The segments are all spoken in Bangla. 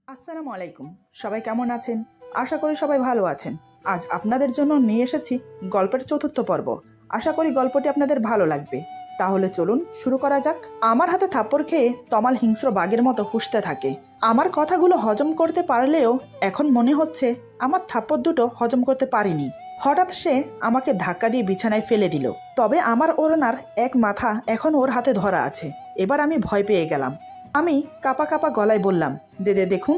আসসালামু আলাইকুম। সবাই কেমন আছেন? আশা করি সবাই ভালো আছেন। আজ আপনাদের জন্য নিয়ে এসেছি গল্পের চতুর্থ পর্ব। আশা করি গল্পটি আপনাদের ভালো লাগবে। তাহলে চলুন শুরু করা যাক। আমার হাতে থাপ্পড় খেয়ে তমাল হিংস্র বাঘের মতো ফুঁসতে থাকে। আমার কথাগুলো হজম করতে পারলেও এখন মনে হচ্ছে আমার থাপ্পড় দুটো হজম করতে পারিনি। হঠাৎ সে আমাকে ধাক্কা দিয়ে বিছানায় ফেলে দিল। তবে আমার ওড়নার এক মাথা এখন ওর হাতে ধরা আছে। এবার আমি ভয় পেয়ে গেলাম। আমি কাপা কাপা গলায় বললাম, দেখুন,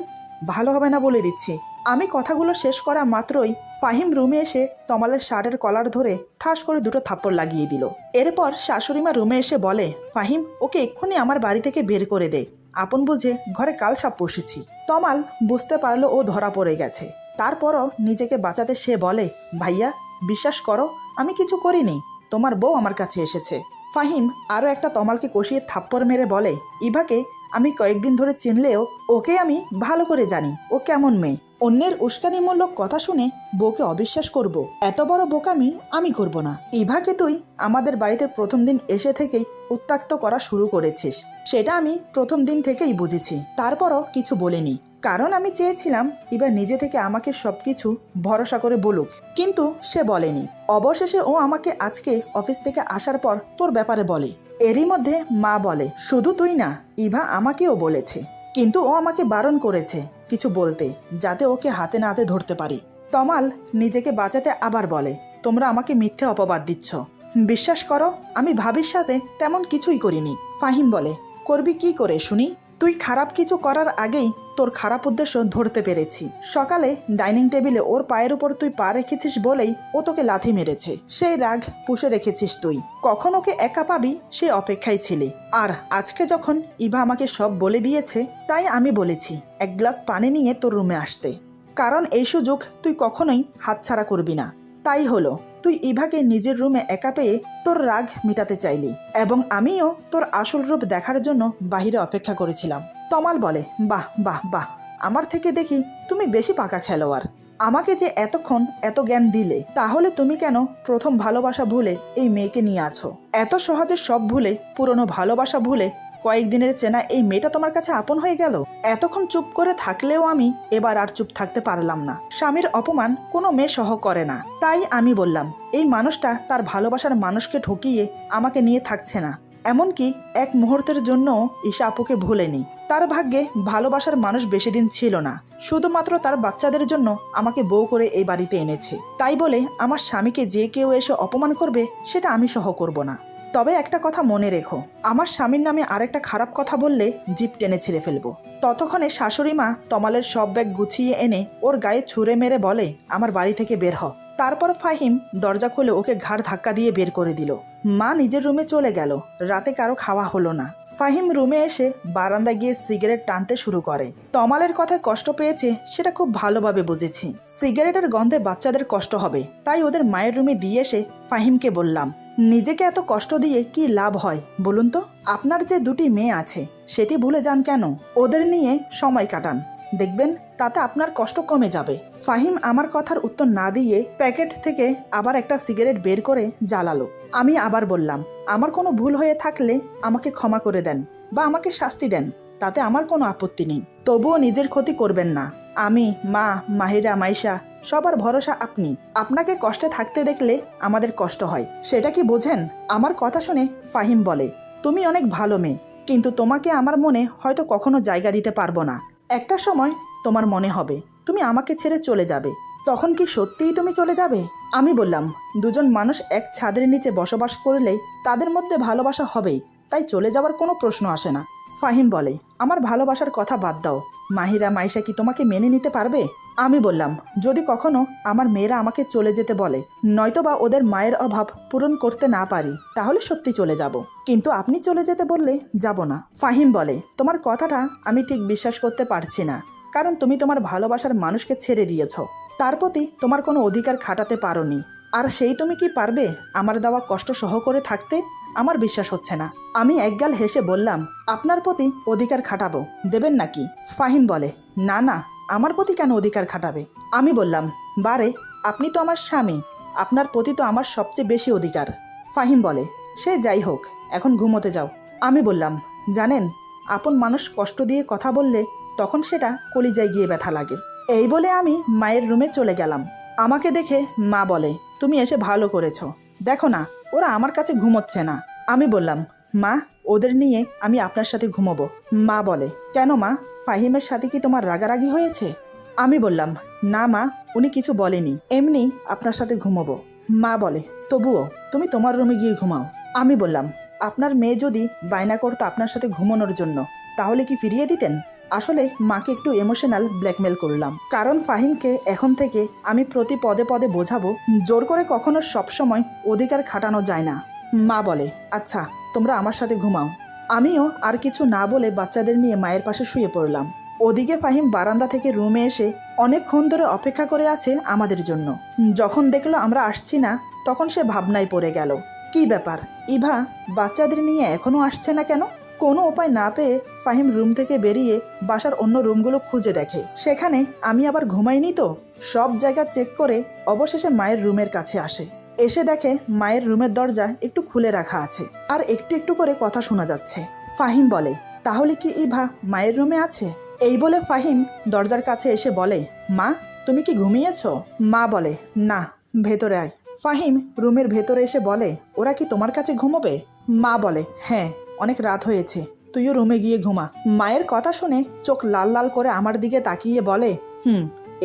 ভালো হবে না বলে দিচ্ছি। আমি কথাগুলো শেষ করা মাত্রই ফাহিম রুমে এসে তমালের শার্টের কলার ধরে ঠাস করে দুটো থাপ্পড় লাগিয়ে দিল। এরপর শাশুড়িমা রুমে এসে বলে, ফাহিম, ওকে এক্ষুনি আমার বাড়ি থেকে বের করে দে। আপন বুঝে ঘরে কাল সাপ পুষেছি। তমাল বুঝতে পারলো ও ধরা পড়ে গেছে। তারপরও নিজেকে বাঁচাতে সে বলে, ভাইয়া, বিশ্বাস করো, আমি কিছু করিনি। তোমার বউ আমার কাছে এসেছে। ফাহিম আরও একটা তমালকে কষিয়ে থাপ্পড় মেরে বলে, ইভাকে আমি কয়েকদিন ধরে চিনলেও ওকে আমি ভালো করে জানি ও কেমন মেয়ে। অন্যের উস্কানিমূলক কথা শুনে বউকে অবিশ্বাস করব, এত বড় বোকামি আমি করব না। ইভাকে তুই আমাদের বাড়িতে প্রথম দিন এসে থেকেই উত্ত্যক্ত করা শুরু করেছিস, সেটা আমি প্রথম দিন থেকেই বুঝেছি। তারপরও কিছু বলিনি, কারণ আমি চেয়েছিলাম ইভা নিজে থেকে আমাকে সবকিছু ভরসা করে বলুক, কিন্তু সে বলেনি। অবশেষে ও আমাকে আজকে অফিস থেকে আসার পর তোর ব্যাপারে বলে। এরই মধ্যে মা বলে, শুধু তুই না, ইভা আমাকেও বলেছে, কিন্তু ও আমাকে বারণ করেছে কিছু বলতে, যাতে ওকে হাতে নাতে ধরতে পারি। তমাল নিজেকে বাঁচাতে আবার বলে, তোমরা আমাকে মিথ্যে অপবাদ দিচ্ছ। বিশ্বাস করো, আমি ভাবির সাথে তেমন কিছুই করিনি। ফাহিম বলে, করবি কি করে শুনি? তুই খারাপ কিছু করার আগেই তোর খারাপ উদ্দেশ্য ধরতে পেরেছি। সকালে ডাইনিং টেবিলে ওর পায়ের উপর তুই পা রেখেছিস বলেই ও তোকে লাথি মেরেছে। সেই রাগ পুষে রেখেছিস তুই। কখন ওকে একা পাবি সে অপেক্ষায় ছিলি। আর আজকে যখন ইভা আমাকে সব বলে দিয়েছে, তাই আমি বলেছি এক গ্লাস পানি নিয়ে তোর রুমে আসতে, কারণ এই সুযোগ তুই কখনোই হাতছাড়া করবি না। তাই হলো, তুই ইভাকে নিজের রুমে একা পেয়ে তোর রাগ মেটাতে চাইলি, এবং আমিও তোর আসল রূপ দেখার জন্য বাহিরে অপেক্ষা করেছিলাম। তমাল বলে, বাহ বাহ বাহ, আমার থেকে দেখি তুমি বেশি পাকা খেলোয়াড়। আমাকে যে এতক্ষণ এত জ্ঞান দিলে, তাহলে তুমি কেন প্রথম ভালোবাসা ভুলে এই মেয়েকে নিয়ে আছো? এত সহজে সব ভুলে, পুরনো ভালোবাসা ভুলে কয়েকদিনের চেনা এই মেয়েটা তোমার কাছে আপন হয়ে গেল? এতক্ষণ চুপ করে থাকলেও আমি এবার আর চুপ থাকতে পারলাম না। স্বামীর অপমান কোনো মেয়ে সহ করে না। তাই আমি বললাম, এই মানুষটা তার ভালোবাসার মানুষকে ঠকিয়ে আমাকে নিয়ে থাকছে না। এমনকি এক মুহূর্তের জন্য ঈশা আপুকে ভুলেনি। তার ভাগ্যে ভালোবাসার মানুষ বেশি দিন ছিল না। শুধুমাত্র তার বাচ্চাদের জন্য আমাকে বউ করে এই বাড়িতে এনেছে। তাই বলে আমার স্বামীকে যে কেউ এসে অপমান করবে, সেটা আমি সহ করব না। তবে একটা কথা মনে রেখো, আমার স্বামীর নামে আরেকটা খারাপ কথা বললে জিভ টেনে ছিঁড়ে ফেলবো। ততক্ষণে শাশুড়ি মা তমালের সব ব্যাগ গুছিয়ে এনে ওর গায়ে ছুঁড়ে মেরে বলে, আমার বাড়ি থেকে বের হ। তারপর ফাহিম দরজা খুলে ওকে ঘাড় ধাক্কা দিয়ে বের করে দিল। মা নিজের রুমে চলে গেল। রাতে কারো খাওয়া হলো না। ফাহিম রুমে এসে বারান্দায় গিয়ে সিগারেট টানতে শুরু করে। তমালের কথায় কষ্ট পেয়েছে সেটা খুব ভালোভাবে বুঝেছি। সিগারেটের গন্ধে বাচ্চাদের কষ্ট হবে, তাই ওদের মায়ের রুমে দিয়ে এসে ফাহিমকে বললাম, নিজেকে এত কষ্ট দিয়ে কি লাভ হয় বলুন তো? আপনার যে দুটি মেয়ে আছে সেটি ভুলে যান কেন? ওদের নিয়ে সময় কাটান, দেখবেন তাতে আপনার কষ্ট কমে যাবে। ফাহিম আমার কথার উত্তর না দিয়ে প্যাকেট থেকে আবার একটা সিগারেট বের করে জ্বালালো। আমি আবার বললাম, আমার কোনো ভুল হয়ে থাকলে আমাকে ক্ষমা করে দেন বা আমাকে শাস্তি দেন, তাতে আমার কোনো আপত্তি নেই। তবুও নিজের ক্ষতি করবেন না। আমি, মা, মাহিরা, মাইশা, সবার ভরসা আপনি। আপনাকে কষ্টে থাকতে দেখলে আমাদের কষ্ট হয়, সেটা কি বোঝেন? আমার কথা শুনে ফাহিম বলে, তুমি অনেক ভালো মেয়ে, কিন্তু তোমাকে আমার মনে হয়তো কখনো জায়গা দিতে পারবো না। একটা সময় তোমার মনে হবে তুমি আমাকে ছেড়ে চলে যাবে। তখন কি সত্যিই তুমি চলে যাবে? আমি বললাম, দুজন মানুষ এক ছাদের নিচে বসবাস করলে তাদের মধ্যে ভালোবাসা হবেই, তাই চলে যাওয়ার কোনো প্রশ্ন আসে না। ফাহিম বলে, আমার ভালোবাসার কথা বাদ দাও, মাহিরা, মাইশা কি তোমাকে মেনে নিতে পারবে? আমি বললাম, যদি কখনো আমার মেয়েরা আমাকে চলে যেতে বলে, নয়তোবা ওদের মায়ের অভাব পূরণ করতে না পারি, তাহলে সত্যি চলে যাব, কিন্তু আপনি চলে যেতে বললে যাব না। ফাহিম বলে, তোমার কথাটা আমি ঠিক বিশ্বাস করতে পারছি না, কারণ তুমি তোমার ভালোবাসার মানুষকে ছেড়ে দিয়েছ, তার প্রতি তোমার কোনো অধিকার খাটাতে পারোনি। আর সেই তুমি কি পারবে আমার দেওয়া কষ্ট সহ করে থাকতে? আমার বিশ্বাস হচ্ছে না। আমি একগাল হেসে বললাম, আপনার প্রতি অধিকার খাটাবো, দেবেন নাকি? ফাহিম বলে, না না, আমার প্রতি কেন অধিকার খাটাবে? আমি বললাম, বারে, আপনি তো আমার স্বামী, আপনার প্রতি তো আমার সবচেয়ে বেশি অধিকার। ফাহিম বলে, সে যাই হোক, এখন ঘুমোতে যাও। আমি বললাম, জানেন, আপন মানুষ কষ্ট দিয়ে কথা বললে তখন সেটা কলিজায় গিয়ে ব্যথা লাগে। এই বলে আমি মায়ের রুমে চলে গেলাম। আমাকে দেখে মা বলে, তুমি এসে ভালো করেছো, দেখো না ওরা আমার কাছে ঘুমোচ্ছে না। আমি বললাম, মা ওদের নিয়ে আমি আপনার সাথে ঘুমোবো। মা বলে, কেন মা, ফাহিমের সাথে কি তোমার রাগারাগি হয়েছে? আমি বললাম, না মা, উনি কিছু বলেনি, এমনি আপনার সাথে ঘুমোবো। মা বলে, তবুও তুমি তোমার রুমে গিয়ে ঘুমাও। আমি বললাম, আপনার মেয়ে যদি বায়না করতো আপনার সাথে ঘুমানোর জন্য, তাহলে কি ফিরিয়ে দিতেন? আসলে মাকে একটু ইমোশনাল ব্ল্যাকমেল করলাম, কারণ ফাহিমকে এখন থেকে আমি প্রতি পদে পদে বোঝাবো, জোর করে কখনো সবসময় অধিকার খাটানো যায় না। মা বলে, আচ্ছা তোমরা আমার সাথে ঘুমাও। আমিও আর কিছু না বলে বাচ্চাদের নিয়ে মায়ের পাশে শুয়ে পড়লাম। ওদিকে ফাহিম বারান্দা থেকে রুমে এসে অনেকক্ষণ ধরে অপেক্ষা করে আছে আমাদের জন্য। যখন দেখলো আমরা আসছি না, তখন সে ভাবনায় পড়ে গেল, কি ব্যাপার, ইভা বাচ্চাদের নিয়ে এখনো আসছে না কেন? কোনো উপায় না পেয়ে ফাহিম রুম থেকে বেরিয়ে বাসার অন্য রুমগুলো খুঁজে দেখে, সেখানে আমি আবার ঘুমাইনি তো। সব জায়গা চেক করে অবশেষে মায়ের রুমের কাছে আসে। এসে দেখে মায়ের রুমের দরজা একটু খুলে রাখা আছে, আর একটু একটু করে কথা শোনা যাচ্ছে। ফাহিম বলে, তাহলে কি ইভা মায়ের রুমে আছে? এই বলে ফাহিম দরজার কাছে এসে বলে, মা তুমি কি ঘুমিয়েছ? মা বলে, না, ভেতরে আয়। ফাহিম রুমের ভেতরে এসে বলে, ওরা কি তোমার কাছে ঘুমোবে? মা বলে, হ্যাঁ, অনেক রাত হয়েছে, তুইও রুমে গিয়ে ঘুমা। মায়ের কথা শুনে চোখ লাল লাল করে আমার দিকে তাকিয়ে বলে,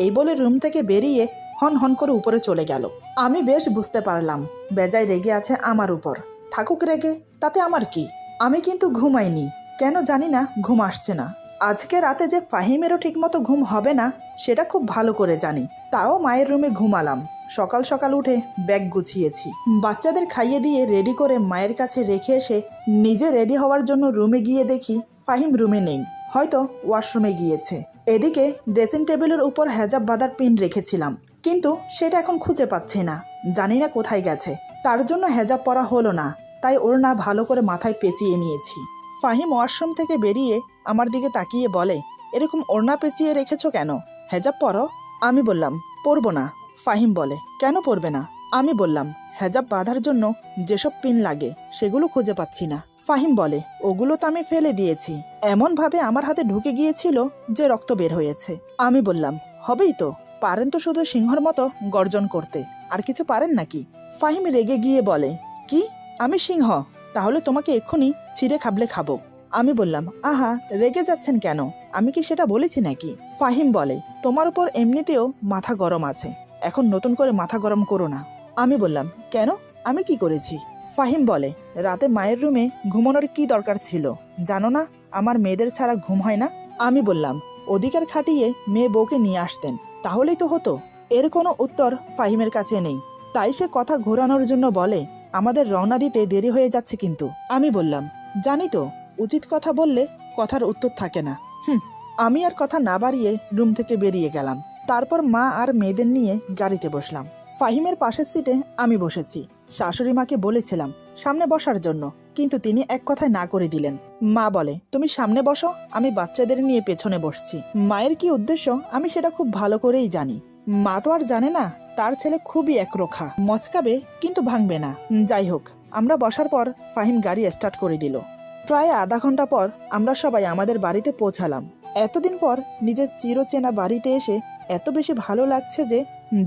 এই বলে রুম থেকে বেরিয়ে হন হন করে উপরে চলে গেল। আমি বেশ বুঝতে পারলাম বেজায় রেগে আছে আমার উপর। থাকুক রেগে, তাতে আমার কি? আমি কিন্তু ঘুমাইনি, কেন জানি না ঘুম আসছে না। আজকে রাতে যে ফাহিমেরও ঠিকমতো ঘুম হবে না সেটা খুব ভালো করে জানি, তাও মায়ের রুমে ঘুমালাম। সকাল সকাল উঠে ব্যাগ গুছিয়েছি, বাচ্চাদের খাইয়ে দিয়ে রেডি করে মায়ের কাছে রেখে এসে নিজে রেডি হওয়ার জন্য রুমে গিয়ে দেখি ফাহিম রুমে নেই, হয়তো ওয়াশরুমে গিয়েছে। এদিকে ড্রেসিং টেবিলের উপর হেজাব বাঁধার পিন রেখেছিলাম, কিন্তু সেটা এখন খুঁজে পাচ্ছি না, জানি না কোথায় গেছে। তার জন্য হেজাব পরা হলো না, তাই ওড়না ভালো করে মাথায় পেঁচিয়ে নিয়েছি। ফাহিম ওয়াশরুম থেকে বেরিয়ে আমার দিকে তাকিয়ে বলে, এরকম ওড়না পেঁচিয়ে রেখেছো কেন? হেজাব পরো। আমি বললাম, পরবো না। ফাহিম বলে, কেন পরবে না? আমি বললাম, হেজাব বাঁধার জন্য যেসব পিন লাগে সেগুলো খুঁজে পাচ্ছি না। ফাহিম বলে, ওগুলো তো আমি ফেলে দিয়েছি, এমনভাবে আমার হাতে ঢুকে গিয়েছিল যে রক্ত বের হয়েছে। আমি বললাম, হবেই তো, পারেন তো শুধু সিংহর মতো গর্জন করতে, আর কিছু পারেন নাকি? ফাহিম রেগে গিয়ে বলে, কি, আমি সিংহ? তাহলে তোমাকে এক্ষুনি ছিঁড়ে খাবলে খাবো। আমি বললাম, আহা, রেগে যাচ্ছেন কেন? আমি কি সেটা বলেছি নাকি? ফাহিম বলে, তোমার উপর এমনিতেও মাথা গরম আছে, এখন নতুন করে মাথা গরম করো না। আমি বললাম, কেন, আমি কি করেছি? ফাহিম বলে, রাতে মায়ের রুমে ঘুমানোর কি দরকার ছিল? জানো না আমার মেয়েদের ছাড়া ঘুম হয় না? আমি বললাম, অধিকার খাটিয়ে মেয়ে বউকে নিয়ে আসতেন, তাহলেই তো হতো। এর কোনো উত্তর ফাহিমের কাছে নেই, তাই সে কথা ঘোরানোর জন্য বলে, আমাদের রওনা দিতে দেরি হয়ে যাচ্ছে কিন্তু। আমি বললাম, জানি তো, উচিত কথা বললে কথার উত্তর থাকে না। আমি আর কথা না বাড়িয়ে রুম থেকে বেরিয়ে গেলাম। তারপর মা আর মেয়েদের নিয়ে গাড়িতে বসলাম। ফাহিমের পাশের সিটে আমি বসেছি। শাশুড়ি মাকে বলেছিলাম সামনে বসার জন্য, কিন্তু তিনি এক কথায় না করে দিলেন। মা বলে, তুমি সামনে বসো, আমি বাচ্চাদের নিয়ে পেছনে বসছি। মায়ের কি উদ্দেশ্য আমি সেটা খুব ভালো করেই জানি। মা তো আর জানে না তার ছেলে খুবই একরোখা, মচকাবে কিন্তু ভাঙবে না। যাই হোক, আমরা বসার পর ফাহিম গাড়ি স্টার্ট করে দিল। প্রায় আধা ঘন্টা পর আমরা সবাই আমাদের বাড়িতে পৌঁছালাম। এতদিন পর নিজের চিরচেনা বাড়িতে এসে এত বেশি ভালো লাগছে যে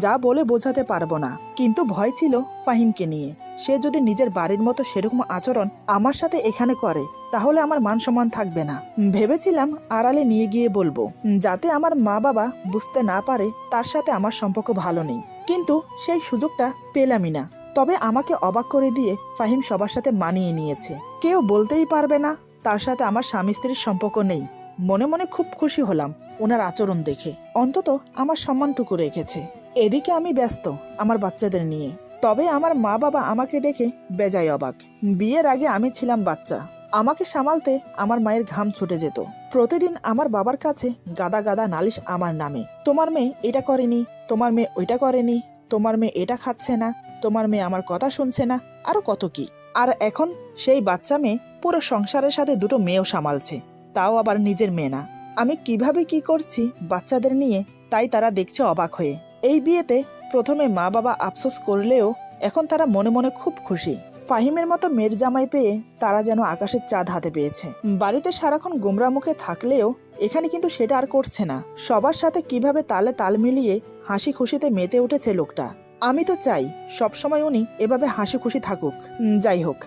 যা বলে বোঝাতে পারবো না। কিন্তু ভয় ছিল ফাহিমকে নিয়ে, সে যদি নিজের বাড়ির মতো সেরকম আচরণ আমার সাথে এখানে করে তাহলে আমার মান সম্মান থাকবে না। ভেবেছিলাম আড়ালে নিয়ে গিয়ে বলবো, যাতে আমার মা বাবা বুঝতে না পারে তার সাথে আমার সম্পর্ক ভালো নেই, কিন্তু সেই সুযোগটা পেলামই না। তবে আমাকে অবাক করে দিয়ে ফাহিম সবার সাথে মানিয়ে নিয়েছে, কেউ বলতেই পারবে না তার সাথে আমার স্বামী স্ত্রীর সম্পর্ক নেই। মনে মনে খুব খুশি হলাম ওনার আচরণ দেখে, অন্তত আমার সম্মানটুকু রেখেছে। এদিকে আমি ব্যস্ত আমার বাচ্চাদের নিয়ে, তবে আমার মা বাবা আমাকে দেখে বেজায় অবাক। বিয়ের আগে আমি ছিলাম বাচ্চা, আমাকে সামালতে আমার মায়ের ঘাম ছুটে যেত। প্রতিদিন আমার বাবার কাছে গাদা গাদা নালিশ আমার নামে, তোমার মেয়ে এটা করেনি, তোমার মেয়ে ওইটা করেনি, তোমার মেয়ে এটা খাচ্ছে না, তোমার মেয়ে আমার কথা শুনছে না, আরো কত কি। আর এখন সেই বাচ্চা মেয়ে পুরো সংসারের সাথে দুটো মেয়েও সামালছে, তাও আবার নিজের মেয়ে না। আমি কিভাবে কি করছি বাচ্চাদের নিয়ে, তাই তারা দেখছে অবাক হয়ে। এই বিয়েতে প্রথমে মা বাবা আফসোস করলেও এখন তারা মনে মনে খুব খুশি। ফাহিমের মতো মেয়ের জামাই পেয়ে তারা যেন আকাশের চাঁদ হাতে পেয়েছে। বাড়িতে সারাক্ষণ গোমরা মুখে থাকলেও এখানে কিন্তু সেটা আর করছে না। সবার সাথে কিভাবে তালে তাল মিলিয়ে হাসি খুশিতে মেতে উঠেছে লোকটা। আমি তো চাই সবসময় উনি এভাবে হাসি খুশি থাকুক। যাই হোক,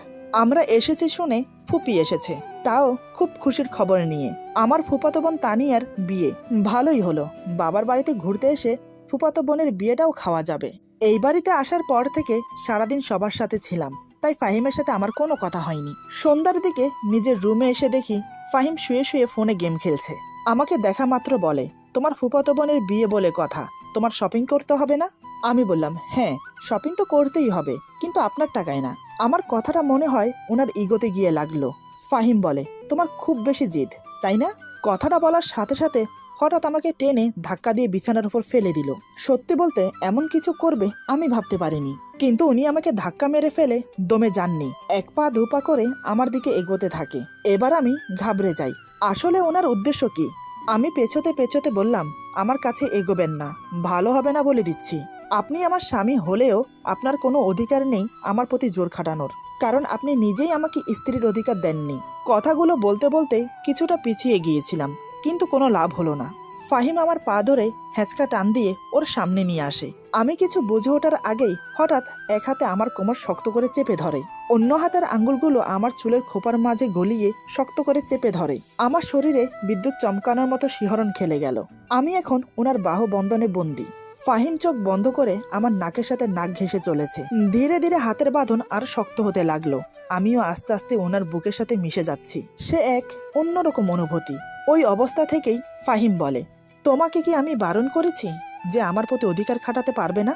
আমরা এসেছি শুনে ফুপি এসেছে, তাও খুব খুশির খবর নিয়ে। আমার ফুফাতো বোন তানিয়ার বিয়ে। ভালোই হলো, বাবার বাড়িতে ঘুরতে এসে ফুফাতো বোনের বিয়েটাও খাওয়া যাবে। এই বাড়িতে আসার পর থেকে সারাদিন সবার সাথে ছিলাম, তাই ফাহিমের সাথে আমার কোনো কথা হয়নি। সন্ধ্যার দিকে নিজের রুমে এসে দেখি ফাহিম শুয়ে শুয়ে ফোনে গেম খেলছে। আমাকে দেখা মাত্র বলে, তোমার ফুফাতো বোনের বিয়ে বলে কথা, তোমার শপিং করতে হবে না? আমি বললাম, হ্যাঁ শপিং তো করতেই হবে, কিন্তু আপনার টাকায় না। আমার কথাটা মনে হয় ওনার ইগোতে গিয়ে লাগলো। ফাহিম বলে, তোমার খুব বেশি জিদ, তাই না? কথাটা বলার সাথে সাথে হঠাৎ আমাকে টেনে ধাক্কা দিয়ে বিছানার উপর ফেলে দিল। সত্যি বলতে এমন কিছু করবে আমি ভাবতে পারিনি, কিন্তু উনি আমাকে ধাক্কা মেরে ফেলে দমে যাননি, এক পা দু পা করে আমার দিকে এগোতে থাকে। এবার আমি ঘাবড়ে যাই, আসলে ওনার উদ্দেশ্য কি? আমি পেছোতে পেছোতে বললাম, আমার কাছে এগোবেন না, ভালো হবে না বলে দিচ্ছি। আপনি আমার স্বামী হলেও আপনার কোনো অধিকার নেই আমার প্রতি জোর খাটানোর, কারণ আপনি নিজেই আমাকে স্ত্রীর অধিকার দেননি। কথাগুলো বলতে বলতে কিছুটা পিছিয়ে গিয়েছিলাম, কিন্তু কোনো লাভ হলো না। ফাহিম আমার পা ধরে হ্যাঁচকা টান দিয়ে ওর সামনে নিয়ে আসে। আমি কিছু বুঝে ওঠার আগেই হঠাৎ এক হাতে আমার কোমর শক্ত করে চেপে ধরে, অন্য হাতের আঙ্গুলগুলো আমার চুলের খোপার মাঝে গলিয়ে শক্ত করে চেপে ধরে। আমার শরীরে বিদ্যুৎ চমকানোর মতো শিহরণ খেলে গেল। আমি এখন ওনার বাহু বন্ধনে বন্দী। ফাহিম চোখ বন্ধ করে আমার নাকের সাথে নাক ঘেঁষে চলেছে। ধীরে ধীরে হাতের বাঁধন আর শক্ত হতে লাগলো। আমিও আস্তে আস্তে ওনার বুকের সাথে মিশে যাচ্ছি। সে এক অন্যরকম অনুভূতি। ওই অবস্থা থেকেই ফাহিম বলে, তোমাকে কি আমি বারণ করেছি যে আমার প্রতি অধিকার খাটাতে পারবে না?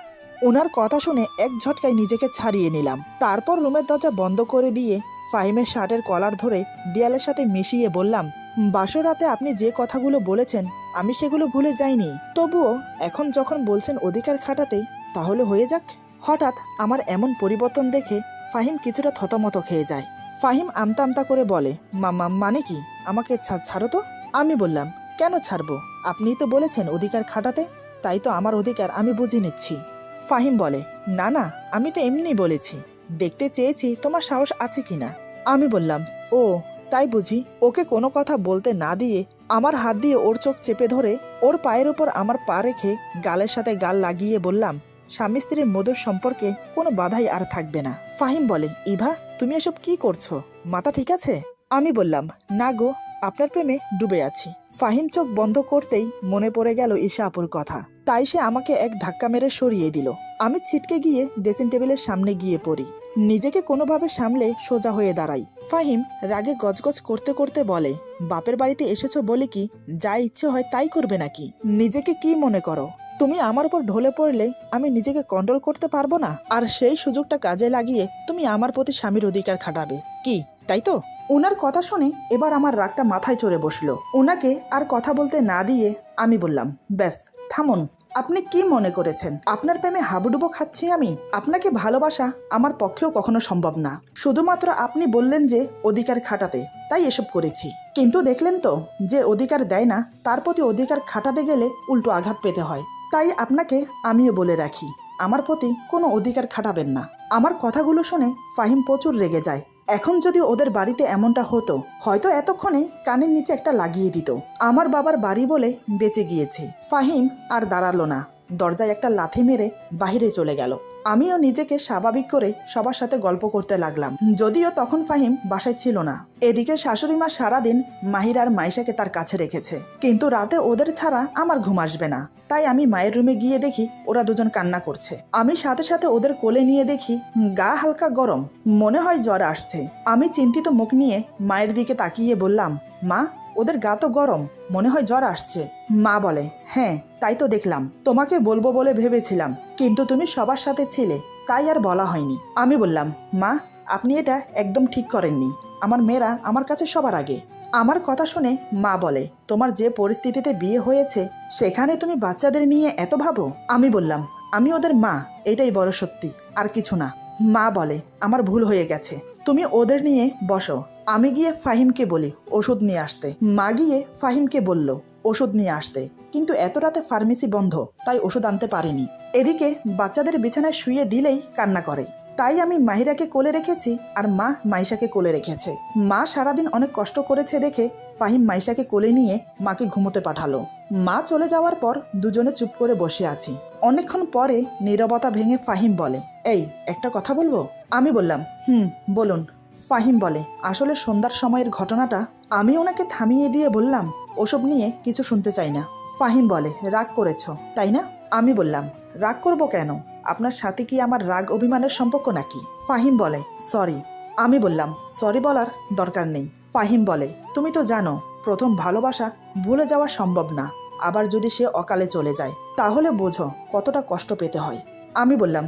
ওনার কথা শুনে এক ঝটকায় নিজেকে ছাড়িয়ে নিলাম। তারপর রুমের দরজা বন্ধ করে দিয়ে ফাহিমের শার্টের কলার ধরে দেয়ালের সাথে মিশিয়ে বললাম, বাসর রাতে আপনি যে কথাগুলো বলেছেন আমি সেগুলো ভুলে যাইনি, তবুও এখন যখন বলছেন অধিকার খাটাতে, তাহলে হয়ে যাক। হঠাৎ আমার এমন পরিবর্তন দেখে ফাহিম কিছুটা থতমত খেয়ে যায়। ফাহিম আমতা আমতা করে বলে, মামা মানে কি? আমাকে ছাড়ো তো। আমি বললাম, কেন ছাড়বো? আপনিই তো বলেছেন অধিকার খাটাতে, তাই তো আমার অধিকার আমি বুঝে নিচ্ছি। ফাহিম বলে, না না, আমি তো এমনি বলেছি, দেখতে চেয়েছি তোমার সাহস আছে কিনা। আমি বললাম, ও তাই বুঝি? ওকে কোনো কথা বলতে না দিয়ে আমার হাত দিয়ে ওর চোখ চেপে ধরে ওর পায়ের উপর আমার পা রেখে গালের সাথে গাল লাগিয়ে বললাম, স্বামী স্ত্রীর মধুর সম্পর্কে কোনো বাধাই আর থাকবে না। ফাহিম বলে, ইভা তুমি এসব কি করছো? মাথা ঠিক আছে? আমি বললাম, না গো, আপনার প্রেমে ডুবে আছি। ফাহিম চোখ বন্ধ করতেই মনে পড়ে গেল ঈশা আপুর কথা, তাই সে আমাকে এক ধাক্কা মেরে সরিয়ে দিল। আমি ছিটকে গিয়ে ড্রেসিং টেবিলের সামনে গিয়ে পড়ি। নিজেকে কোনোভাবে সামলে সোজা হয়ে দাঁড়াই। ফাহিম রাগে গজগজ করতে করতে বলে, বাপের বাড়িতে এসেছো বলে কি যা ইচ্ছে হয় তাই করবে নাকি? নিজেকে কি মনে করো? তুমি আমার উপর ঢলে পড়লে আমি নিজেকে কন্ট্রোল করতে পারবো না, আর সেই সুযোগটা কাজে লাগিয়ে তুমি আমার প্রতি স্বামীর অধিকার খাটাবে কি, তাই তো? ওনার কথা শুনে এবার আমার রাগটা মাথায় চড়ে বসলো। ওনাকে আর কথা বলতে না দিয়ে আমি বললাম, ব্যাস থামুন। আপনি কি মনে করেছেন আপনার প্রেমে হাবুডুবো খাচ্ছি আমি? আপনাকে ভালোবাসা আমার পক্ষেও কখনো সম্ভব না। শুধুমাত্র আপনি বললেন যে অধিকার খাটাতে, তাই এসব করেছি। কিন্তু দেখলেন তো, যে অধিকার দেয় না তার প্রতি অধিকার খাটাতে গেলে উল্টো আঘাত পেতে হয়। তাই আপনাকে আমিও বলে রাখি, আমার প্রতি কোনো অধিকার খাটাবেন না। আমার কথাগুলো শুনে ফাহিম প্রচুর রেগে যায়। এখন যদি ওদের বাড়িতে এমনটা হতো, হয়তো এতক্ষণে কানের নিচে একটা লাগিয়ে দিত। আমার বাবার বাড়ি বলে বেঁচে গিয়েছে। ফাহিম আর দাঁড়ালো না, দরজায় একটা লাথি মেরে বাহিরে চলে গেল। আমিও নিজেকে স্বাভাবিক করে সবার সাথে গল্প করতে লাগলাম, যদিও তখন ফাহিম বাসায় ছিল না। এদিকে শাশুড়ি মা সারাদিন মাহির আর মাইশাকে তার কাছে রেখেছে, কিন্তু রাতে ওদের ছাড়া আমার ঘুম আসবে না। তাই আমি মায়ের রুমে গিয়ে দেখি ওরা দুজন কান্না করছে। আমি সাথে সাথে ওদের কোলে নিয়ে দেখি গা হালকা গরম, মনে হয় জ্বর আসছে। আমি চিন্তিত মুখ নিয়ে মায়ের দিকে তাকিয়ে বললাম, মা ওদের গা তো গরম, মনে হয় জ্বর আসছে। মা বলে, হ্যাঁ তাই তো দেখলাম, তোমাকে বলবো বলে ভেবেছিলাম, কিন্তু তুমি সবার সাথে ছিলে তাই আর বলা হয়নি। আমি বললাম, মা আপনি এটা একদম ঠিক করেননি, আমার মেয়েরা আমার কাছে সবার আগে। আমার কথা শুনে মা বলে, তোমার যে পরিস্থিতিতে বিয়ে হয়েছে সেখানে তুমি বাচ্চাদের নিয়ে এত ভাবো? আমি বললাম, আমি ওদের মা, এটাই বড় সত্যি, আর কিছু না। মা বলে, আমার ভুল হয়ে গেছে, তুমি ওদের নিয়ে বসো, আমি গিয়ে ফাহিমকে বলি ওষুধ নিয়ে আসতে। মা গিয়ে ফাহিমকে বলল ওষুধ নিয়ে আসতে, কিন্তু এত রাতে ফার্মেসি বন্ধ, তাই ওষুধ আনতে পারিনি। এদিকে বাচ্চাদের বিছানায় শুয়ে দিলেই কান্না করে, তাই আমি মাহিরাকে কোলে রেখেছি আর মা মাইশাকে কোলে রেখেছে। মা সারাদিন অনেক কষ্ট করেছে দেখে ফাহিম মাইশাকে কোলে নিয়ে মাকে ঘুমোতে পাঠালো। মা চলে যাওয়ার পর দুজনে চুপ করে বসে আছি। অনেকক্ষণ পরে নীরবতা ভেঙে ফাহিম বলে, এই একটা কথা বলবো? আমি বললাম, বলুন। ফাহিম বলে, আসলে সন্ধ্যার সময়ের ঘটনাটা। আমি ওনাকে থামিয়ে দিয়ে বললাম, ওসব নিয়ে কিছু শুনতে চাই না। ফাহিম বলে, রাগ করেছো তাই না? আমি বললাম, রাগ করব কেন? আপনার সাথে কি আমার রাগ অভিমানের সম্পর্ক নাকি? ফাহিম বলে, সরি। আমি বললাম, সরি বলার দরকার নেই। ফাহিম বলে, তুমি তো জানো প্রথম ভালোবাসা ভুলে যাওয়া সম্ভব না, আবার যদি সে অকালে চলে যায় তাহলে বোঝো কতটা কষ্ট পেতে হয়। আমি বললাম,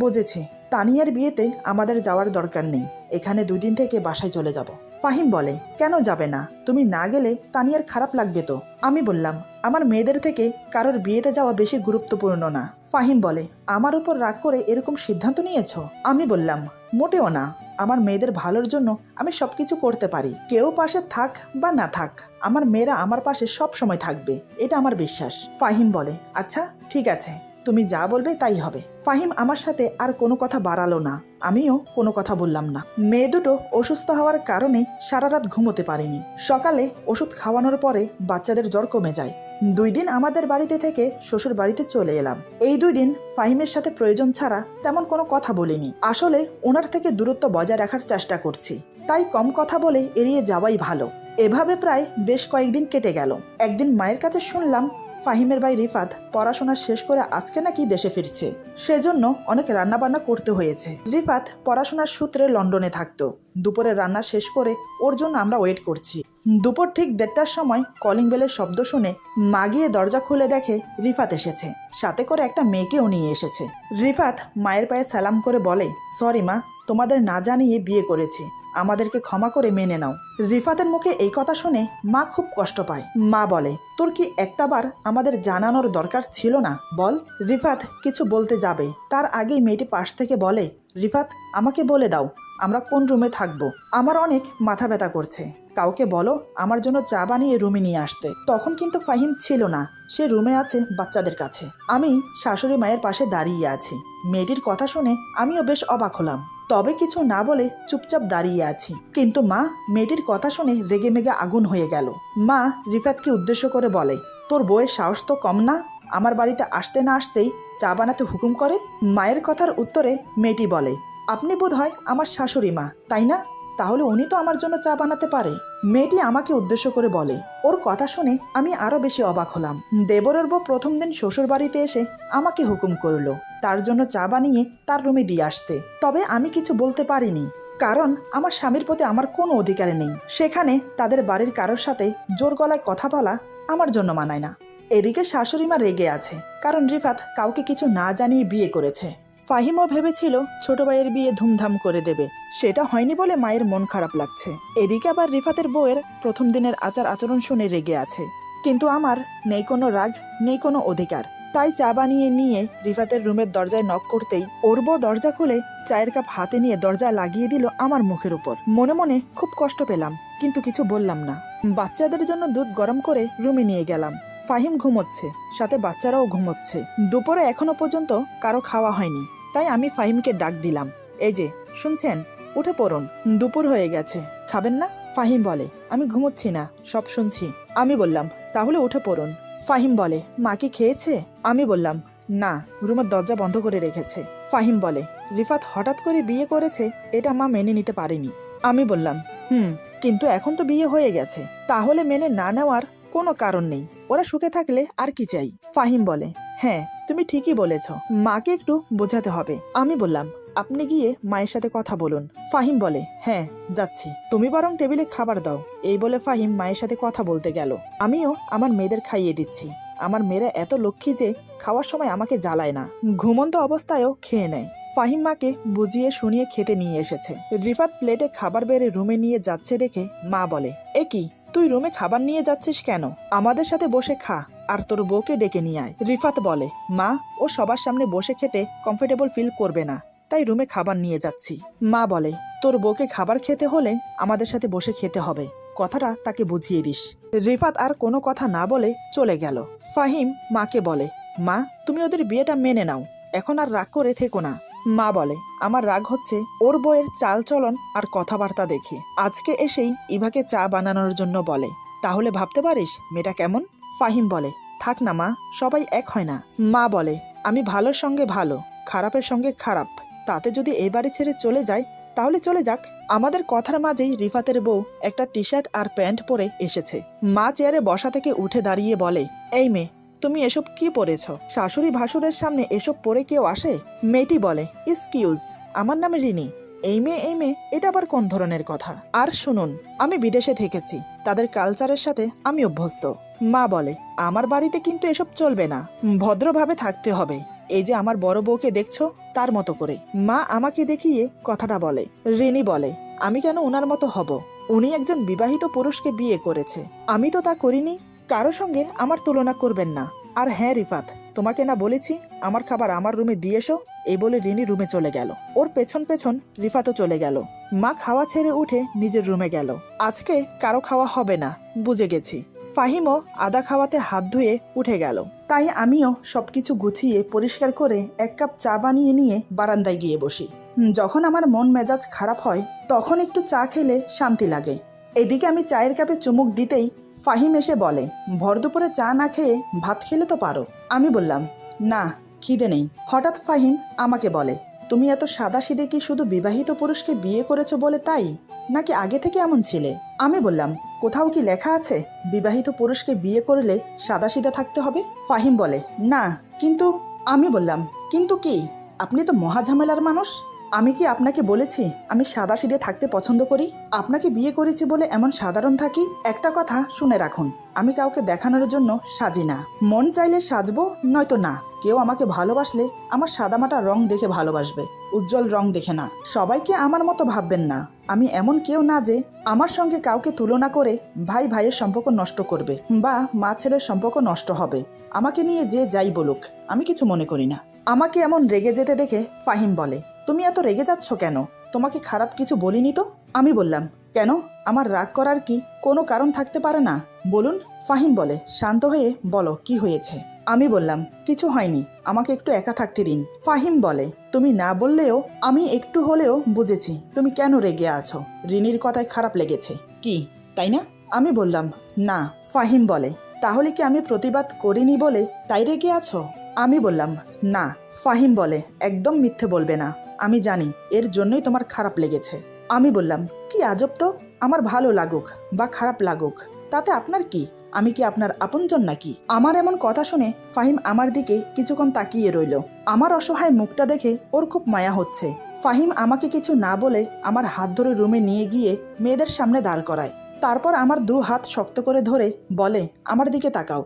বুঝেছি। তানিয়ার বিয়েতে আমাদের যাওয়ার দরকার নেই, এখানে 2 দিন থেকে বাসায় চলে যাব। ফাহিম বলে, কেন যাবে না? তুমি না গেলে তানিয়ার খারাপ লাগবে তো। আমি বললাম, আমার মেয়েদের থেকে কারোর বিয়েতে যাওয়া বেশি গুরুত্বপূর্ণ না। ফাহিম বলে, আমার উপর রাগ করে এরকম সিদ্ধান্ত নিয়েছ? আমি বললাম, মোটেও না। আমার মেয়েদের ভালোর জন্য আমি সবকিছু করতে পারি, কেউ পাশে থাক বা না থাক আমার মেয়েরা আমার পাশে সব সময় থাকবে, এটা আমার বিশ্বাস। ফাহিম বলে, আচ্ছা ঠিক আছে, তুমি যা বলবে তাই হবে। ফাহিম আমার সাথে আর কোনো কথা বাড়ালো না, আমিও কোনো কথা বললাম না। মেয়ে দুটো অসুস্থ হওয়ার কারণে সারা রাত ঘুমোতে পারিনি। সকালে ওষুধ খাওয়ানোর পরে বাচ্চাদের জ্বর কমে যায়। 2 দিন আমাদের বাড়িতে থেকে শ্বশুর বাড়িতে চলে এলাম। এই 2 দিন ফাহিমের সাথে প্রয়োজন ছাড়া তেমন কোনো কথা বলিনি। আসলে ওনার থেকে দূরত্ব বজায় রাখার চেষ্টা করছি, তাই কম কথা বলে এড়িয়ে যাওয়াই ভালো। এভাবে প্রায় বেশ কয়েকদিন কেটে গেল। একদিন মায়ের কাছে শুনলাম ফাহিমের ভাই রিফাত পড়াশোনা শেষ করে আজকে নাকি দেশে ফিরছে, সেজন্য অনেক রান্নাবান্না করতে হয়েছে। রিফাত পড়াশোনার সূত্রে লন্ডনে থাকতো। দুপুরে রান্না শেষ করে ওর জন্য আমরা ওয়েট করছি। দুপুর ঠিক 1:30টার সময় কলিং বেলের শব্দ শুনে মা গিয়ে দরজা খুলে দেখে রিফাত এসেছে, সাথে করে একটা মেয়েকেও নিয়ে এসেছে। রিফাত মায়ের পায়ে সালাম করে বলে, সরি মা, তোমাদের না জানিয়ে বিয়ে করেছি, আমাদেরকে ক্ষমা করে মেনে নাও। রিফাতের মুখে এই কথা শুনে মা খুব কষ্ট পায়। মা বলে, তোর কি একটাবার আমাদের জানানোর দরকার ছিল না বল? রিফাত কিছু বলতে যাবে তার আগেই মেয়েটি পাশ থেকে বলে, রিফাত আমাকে বলে দাও আমরা কোন রুমে থাকবো, আমার অনেক মাথা ব্যথা করছে, কাউকে বলো আমার জন্য চা বানিয়ে রুমে নিয়ে আসতে। তখন কিন্তু ফাহিম ছিল না, সে রুমে আছে বাচ্চাদের কাছে। আমি শাশুড়ি মায়ের পাশে দাঁড়িয়ে আছি। মেয়েটির কথা শুনে আমিও বেশ অবাক হলাম, তবে কিছু না বলে চুপচাপ দাঁড়িয়ে আছি। কিন্তু মা মেয়েটির কথা শুনে রেগে মেগে আগুন হয়ে গেল। মা রিফাতকে উদ্দেশ্য করে বলে, তোর বউয়ের সাহস তো কম না, আমার বাড়িতে আসতে না আসতেই চা বানাতে হুকুম করে। মায়ের কথার উত্তরে মেয়েটি বলে, আপনি বোধহয় আমার শাশুড়ি মা তাই না? তাহলে উনি তো আমার জন্য চা বানাতে পারে। মেয়েটি আমাকে উদ্দেশ্য করে বলে। ওর কথা শুনে আমি আরো বেশি অবাক হলাম। দেবরের বউ প্রথম দিন শ্বশুর বাড়িতে এসে আমাকে হুকুম করলো তার জন্য চা বানিয়ে তার রুমে দিয়ে আসতে। তবে আমি কিছু বলতে পারিনি, কারণ আমার স্বামীর প্রতি আমার কোনো অধিকার নেই। সেখানে তাদের বাড়ির কারোর সাথে জোর গলায় কথা বলা আমার জন্য মানায় না। এদিকে শাশুড়ি মা রেগে আছে, কারণ রিফাত কাউকে কিছু না জানিয়ে বিয়ে করেছে। ফাহিমও ভেবেছিল ছোট ভাইয়ের বিয়ে ধুমধাম করে দেবে, সেটা হয়নি বলে মায়ের মন খারাপ লাগছে। এদিকে আবার রিফাতের বউয়ের প্রথম দিনের আচার আচরণ শুনে রেগে আছে, কিন্তু আমার নেই কোনো রাগ, নেই কোনো অধিকার। তাই চা বানিয়ে নিয়ে রিফাতের রুমের দরজায় নক করতেই ওর বউ দরজা খুলে চায়ের কাপ হাতে নিয়ে দরজা লাগিয়ে দিল আমার মুখের উপর। মনে মনে খুব কষ্ট পেলাম, কিন্তু কিছু বললাম না। বাচ্চাদের জন্য দুধ গরম করে রুমে নিয়ে গেলাম। ফাহিম ঘুমোচ্ছে, সাথে বাচ্চারাও ঘুমোচ্ছে। দুপুরে এখনো পর্যন্ত কারো খাওয়া হয়নি, তাই আমি ফাহিমকে ডাক দিলাম, এই যে শুনছেন, উঠে পড়ুন, দুপুর হয়ে গেছে, খাবেন না? ফাহিম বলে, আমি ঘুমোচ্ছি না, সব শুনছি। আমি বললাম, তাহলে উঠে পড়ুন। ফাহিম বলে, মা কি খেয়েছে? আমি বললাম, না, রুমের দরজা বন্ধ করে রেখেছে। ফাহিম বলে, রিফাত হঠাৎ করে বিয়ে করেছে, এটা মা মেনে নিতে পারেনি। আমি বললাম, কিন্তু এখন তো বিয়ে হয়ে গেছে, তাহলে মেনে না নেওয়ার কোনো কারণ নেই, ওরা সুখে থাকলে আর কি চাই। ফাহিম বলে, হ্যাঁ তুমি ঠিকই বলেছ, মাকে একটু বোঝাতে হবে। আমি বললাম, আপনি গিয়ে মায়ের সাথে কথা বলুন। ফাহিম বলে, হ্যাঁ যাচ্ছি, তুমি বরং টেবিলে খাবার দাও। এই বলে ফাহিম মায়ের সাথে কথা বলতে গেল। আমিও আমার মেয়েদের খাইয়ে দিচ্ছি। আমার মেয়েরা এত লক্ষ্মী যে খাওয়ার সময় আমাকে জ্বালায় না, ঘুমন্ত অবস্থায়ও খেয়ে নেয়। ফাহিম মাকে বুঝিয়ে শুনিয়ে খেতে নিয়ে এসেছে। রিফাত প্লেটে খাবার বেড়ে রুমে নিয়ে যাচ্ছে দেখে মা বলে, এ কি, তুই রুমে খাবার নিয়ে যাচ্ছিস কেন? আমাদের সাথে বসে খা, আর তোর বউকে ডেকে নিয়ে আয়। রিফাত বলে, মা ও সবার সামনে বসে খেতে কমফোর্টেবল ফিল করবে না, তাই রুমে খাবার নিয়ে যাচ্ছি। মা বলে, তোর বউকে খাবার খেতে হলে আমাদের সাথে বসে খেতে হবে, কথাটা তাকে বুঝিয়ে দিস। রিফাত আর কোনো কথা না বলে চলে গেল। ফাহিম মাকে বলে, মা তুমি ওদের বিয়েটা মেনে নাও, এখন আর রাগ করে থেকো না, মা বলে, আমার রাগ হচ্ছে ওর বউয়ের চালচলন আর কথাবার্তা দেখে। আজকে এসেই ইভাকে চা বানানোর জন্য বলে। তাহলে ভাবতে পারিস মেয়েটা কেমন? ফাহিম বলে, থাক না মা, সবাই এক হয় না। মা বলে, আমি ভালোর সঙ্গে ভালো, খারাপের সঙ্গে খারাপ। তাতে যদি এই বাড়ি ছেড়ে চলে যায় তাহলে চলে যাক। আমাদের কথার মাঝেই রিফাতের বউ একটা টি শার্ট আর প্যান্ট পরে এসেছে। মা চেয়ারে বসা থেকে উঠে দাঁড়িয়ে বলে, এই মেয়ে, তুমি এসব কি পরেছ? শাশুড়ি ভাসুরের সামনে এসব পরে কেউ আসে? মেয়েটি বলে, এক্সকিউজ, আমার নাম রিনি। এই মেয়ে, এটা আবার কোন ধরনের কথা? আর শুনুন, আমি বিদেশে থেকেছি, তাদের কালচারের সাথে আমি অভ্যস্ত। মা বলে, আমার বাড়িতে কিন্তু এসব চলবে না, ভদ্রভাবে থাকতে হবে। এই যে আমার বড় বউকে দেখছো, তার মতো করে। মা আমাকে দেখিয়ে কথাটা বলে। রিনি বলে, আমি কেন ওনার মতো হব? উনি একজন বিবাহিত পুরুষকে বিয়ে করেছে, আমি তো তা করিনি। কারো সঙ্গে আমার তুলনা করবেন না। আর হ্যাঁ রিফাত, তোমাকে না বলেছি আমার খাবার আমার রুমে দিয়ে এসো? এই বলে রিনি রুমে চলে গেল। ওর পেছন পেছন রিফাতও চলে গেল। মা খাওয়া ছেড়ে উঠে নিজের রুমে গেল। আজকে কারো খাওয়া হবে না, বুঝে গেছি। ফাহিমও আদা খাওয়াতে হাত ধুয়ে উঠে গেল। তাই আমিও সবকিছু গুছিয়ে পরিষ্কার করে এক কাপ চা বানিয়ে নিয়ে বারান্দায় গিয়ে বসি। যখন আমার মন মেজাজ খারাপ হয় তখন একটু চা খেলে শান্তি লাগে। এদিকে আমি চায়ের কাপে চুমুক দিতেই ফাহিম এসে বলে, ভর দুপুরে চা না খেয়ে ভাত খেলে তো পারো। আমি বললাম, না, খিদে নেই। হঠাৎ ফাহিম আমাকে বলে, তুমি এত সাদাসিধে কি শুধু বিবাহিত পুরুষকে বিয়ে করেছো বলে তাই, নাকি আগে থেকে এমন ছিলে? আমি বললাম, কোথাও কি লেখা আছে বিবাহিত পুরুষকে বিয়ে করলে সাদাসিধে থাকতে হবে? ফাহিম বলে, না কিন্তু। আমি বললাম, কিন্তু কি? আপনি তো মহাঝামেলার মানুষ। আমি কি আপনাকে বলেছি আমি সাদাসিধে থাকতে পছন্দ করি? আপনাকে বিয়ে করেছি বলে এমন সাধারণ থাকি? একটা কথা শুনে রাখুন, আমি কাউকে দেখানোর জন্য সাজি না। মন চাইলে সাজবো, নয়তো না। কেউ আমাকে ভালোবাসলে আমার সাদামাটা রং দেখে ভালোবাসবে, উজ্জ্বল রং দেখে না। সবাইকে আমার মতো ভাববেন না। আমি এমন কেউ না যে আমার সঙ্গে কাউকে তুলনা করে ভাই ভাইয়ের সম্পর্ক নষ্ট করবে বা মা ছেলের সম্পর্ক নষ্ট হবে। আমাকে নিয়ে যে যাই বলুক, আমি কিছু মনে করি না। আমাকে এমন রেগে যেতে দেখে ফাহিম বলে, তুমি এত রেগে যাচ্ছ কেন? তোমাকে খারাপ কিছু বলিনি তো। আমি বললাম, কেন? আমার রাগ করার কি কোনো কারণ থাকতে পারে না? বলুন। ফাহিম বলে, শান্ত হয়ে বলো কি হয়েছে। আমি বললাম, কিছু হয়নি, আমাকে একটু একা থাকতে দিন। ফাহিম বলে, তুমি না বললেও আমি একটু হলেও বুঝেছি তুমি কেন রেগে আছো। রিনির কথায় খারাপ লেগেছে কি, তাই না? আমি বললাম, না। ফাহিম বলে, তাহলে কি আমি প্রতিবাদ করিনি বলে তাই রেগে আছো? আমি বললাম, না। ফাহিম বলে, একদম মিথ্যে বলবে না, আমি জানি এর জন্যই তোমার খারাপ লেগেছে। আমি বললাম, কি আজব তো, আমার ভালো লাগুক বা খারাপ লাগুক তাতে আপনার কি? আমি কি আপনার আপনজন নাকি? আমার এমন কথা শুনে ফাহিম আমার দিকে কিছুক্ষণ তাকিয়ে রইল। আমার অসহায় মুখটা দেখে ওর খুব মায়া হচ্ছে। ফাহিম আমাকে কিছু না বলে আমার হাত ধরে রুমে নিয়ে গিয়ে মেয়েদের সামনে দাঁড় করায়। তারপর আমার দু হাত শক্ত করে ধরে বলে, আমার দিকে তাকাও।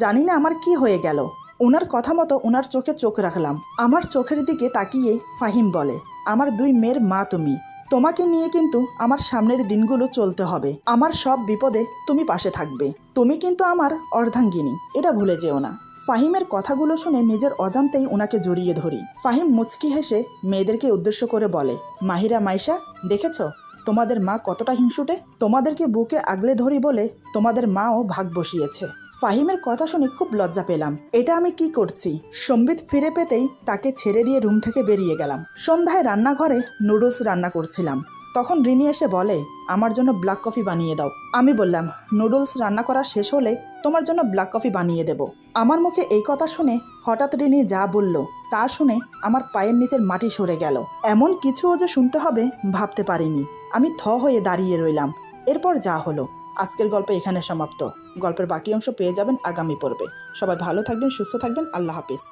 জানি না আমার কি হয়ে গেল। ওনার কথা মতো ওনার চোখে চোখ রাখলাম। আমার চোখের দিকে তাকিয়ে ফাহিম বলে, আমার দুই মেয়ের মা তুমি। তোমাকে নিয়ে কিন্তু আমার সামনের দিনগুলো চলতে হবে। আমার সব বিপদে তুমি পাশে থাকবে। তুমি কিন্তু আমার অর্ধাঙ্গিনী, এটা ভুলে যেও না। ফাহিমের কথাগুলো শুনে নিজের অজান্তেই ওনাকে জড়িয়ে ধরি। ফাহিম মুচকি হেসে মেয়েদেরকে উদ্দেশ্য করে বলে, মাহিরা, মাইশা, দেখেছ তোমাদের মা কতটা হিংসুটে? তোমাদেরকে বুকে আগলে ধরি বলে তোমাদের মাও ভাগ বসিয়েছে। ফাহিমের কথা শুনে খুব লজ্জা পেলাম। এটা আমি কি করছি? সম্বিত ফিরে পেতেই তাকে ছেড়ে দিয়ে রুম থেকে বেরিয়ে গেলাম। সন্ধ্যায় রান্নাঘরে নুডলস রান্না করছিলাম। তখন রিনি এসে বলে, আমার জন্য ব্ল্যাক কফি বানিয়ে দাও। আমি বললাম, নুডলস রান্না করা শেষ হলে তোমার জন্য ব্ল্যাক কফি বানিয়ে দেব। আমার মুখে এই কথা শুনে হঠাৎ রিনি যা বলল তা শুনে আমার পায়ের নিচের মাটি সরে গেল। এমন কিছুও যে শুনতে হবে ভাবতে পারিনি। আমি থ হয়ে দাঁড়িয়ে রইলাম। এরপর যা হলো। আজকের গল্প এখানে সমাপ্ত। গল্পের বাকি অংশ পেয়ে যাবেন আগামী পর্বে। সবাই ভালো থাকবেন, সুস্থ থাকবেন। আল্লাহ হাফিজ।